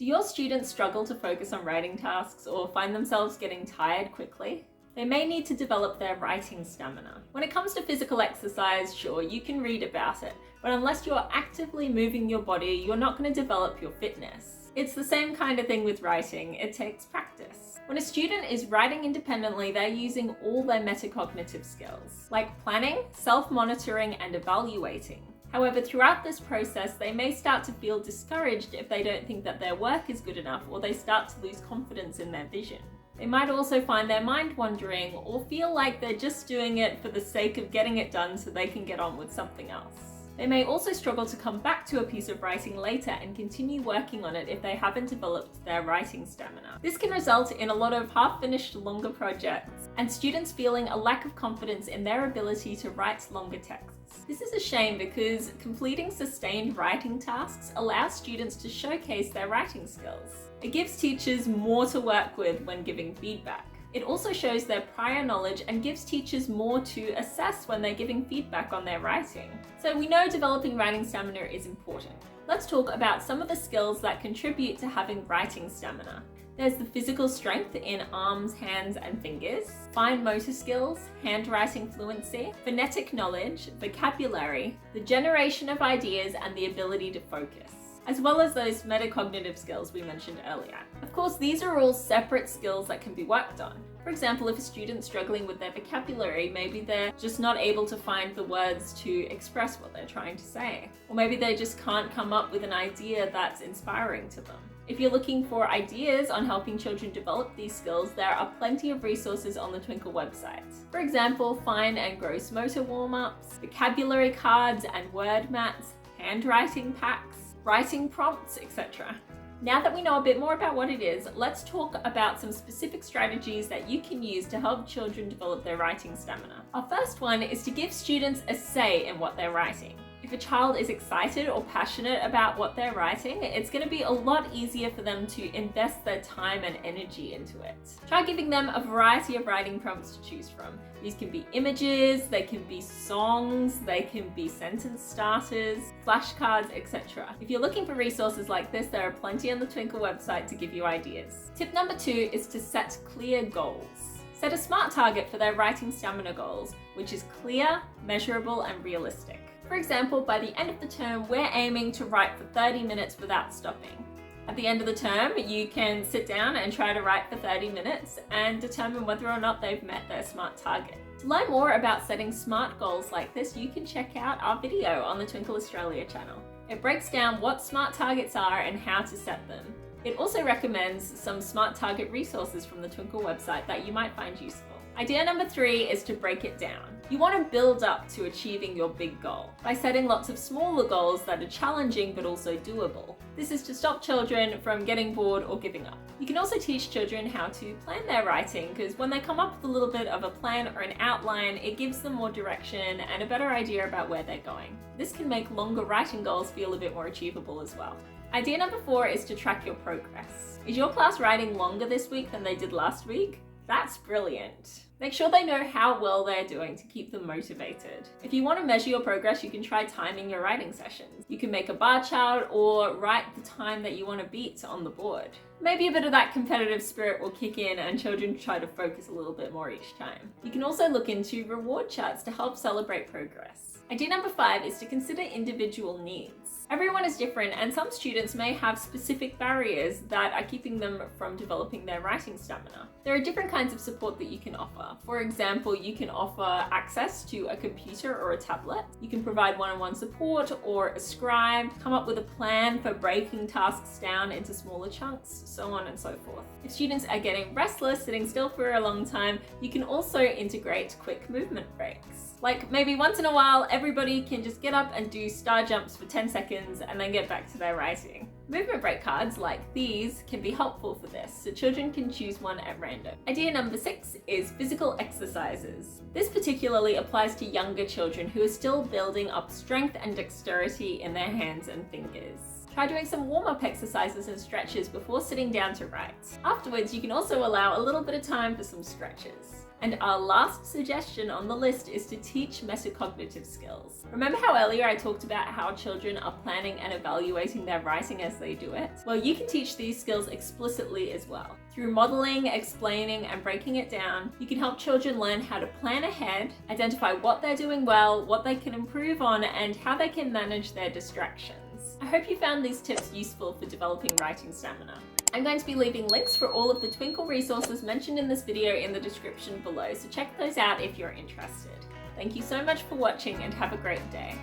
Do your students struggle to focus on writing tasks or find themselves getting tired quickly? They may need to develop their writing stamina. When it comes to physical exercise, sure, you can read about it, but unless you're actively moving your body, you're not going to develop your fitness. It's the same kind of thing with writing. It takes practice. When a student is writing independently, they're using all their metacognitive skills, like planning, self-monitoring, and evaluating. However, throughout this process, they may start to feel discouraged if they don't think that their work is good enough, or they start to lose confidence in their vision. They might also find their mind wandering or feel like they're just doing it for the sake of getting it done so they can get on with something else. They may also struggle to come back to a piece of writing later and continue working on it if they haven't developed their writing stamina. This can result in a lot of half-finished longer projects and students feeling a lack of confidence in their ability to write longer texts. This is a shame because completing sustained writing tasks allows students to showcase their writing skills. It gives teachers more to work with when giving feedback. It also shows their prior knowledge and gives teachers more to assess when they're giving feedback on their writing. So we know developing writing stamina is important. Let's talk about some of the skills that contribute to having writing stamina. There's the physical strength in arms, hands, and fingers, fine motor skills, handwriting fluency, phonetic knowledge, vocabulary, the generation of ideas, and the ability to focus, as well as those metacognitive skills we mentioned earlier. Of course, these are all separate skills that can be worked on. For example, if a student's struggling with their vocabulary, maybe they're just not able to find the words to express what they're trying to say. Or maybe they just can't come up with an idea that's inspiring to them. If you're looking for ideas on helping children develop these skills, there are plenty of resources on the Twinkle website. For example, fine and gross motor warm-ups, vocabulary cards and word mats, handwriting packs, writing prompts, etc. Now that we know a bit more about what it is, let's talk about some specific strategies that you can use to help children develop their writing stamina. Our first one is to give students a say in what they're writing. If a child is excited or passionate about what they're writing, it's going to be a lot easier for them to invest their time and energy into it. Try giving them a variety of writing prompts to choose from. These can be images, they can be songs, they can be sentence starters, flashcards, etc. If you're looking for resources like this, there are plenty on the Twinkle website to give you ideas. Tip number 2 is to set clear goals. Set a SMART target for their writing stamina goals, which is clear, measurable, and realistic. For example, by the end of the term, we're aiming to write for 30 minutes without stopping. At the end of the term, you can sit down and try to write for 30 minutes and determine whether or not they've met their SMART target. To learn more about setting SMART goals like this, you can check out our video on the Twinkle Australia channel. It breaks down what SMART targets are and how to set them. It also recommends some SMART target resources from the Twinkle website that you might find useful. Idea number 3 is to break it down. You want to build up to achieving your big goal by setting lots of smaller goals that are challenging but also doable. This is to stop children from getting bored or giving up. You can also teach children how to plan their writing, because when they come up with a little bit of a plan or an outline, it gives them more direction and a better idea about where they're going. This can make longer writing goals feel a bit more achievable as well. Idea number 4 is to track your progress. Is your class writing longer this week than they did last week? That's brilliant. Make sure they know how well they're doing to keep them motivated. If you want to measure your progress, you can try timing your writing sessions. You can make a bar chart or write the time that you want to beat on the board. Maybe a bit of that competitive spirit will kick in and children try to focus a little bit more each time. You can also look into reward charts to help celebrate progress. Idea number 5 is to consider individual needs. Everyone is different, and some students may have specific barriers that are keeping them from developing their writing stamina. There are different kinds of support that you can offer. For example, you can offer access to a computer or a tablet. You can provide one-on-one support or a scribe, come up with a plan for breaking tasks down into smaller chunks, so on and so forth. If students are getting restless, sitting still for a long time, you can also integrate quick movement breaks. Like maybe once in a while, everybody can just get up and do star jumps for 10 seconds and then get back to their writing. Movement break cards like these can be helpful for this, so children can choose one at random. Idea number 6 is physical exercises. This particularly applies to younger children who are still building up strength and dexterity in their hands and fingers. Try doing some warm-up exercises and stretches before sitting down to write. Afterwards, you can also allow a little bit of time for some stretches. And our last suggestion on the list is to teach metacognitive skills. Remember how earlier I talked about how children are planning and evaluating their writing as they do it? Well, you can teach these skills explicitly as well. Through modeling, explaining, and breaking it down, you can help children learn how to plan ahead, identify what they're doing well, what they can improve on, and how they can manage their distractions. I hope you found these tips useful for developing writing stamina. I'm going to be leaving links for all of the Twinkl resources mentioned in this video in the description below, so check those out if you're interested. Thank you so much for watching and have a great day.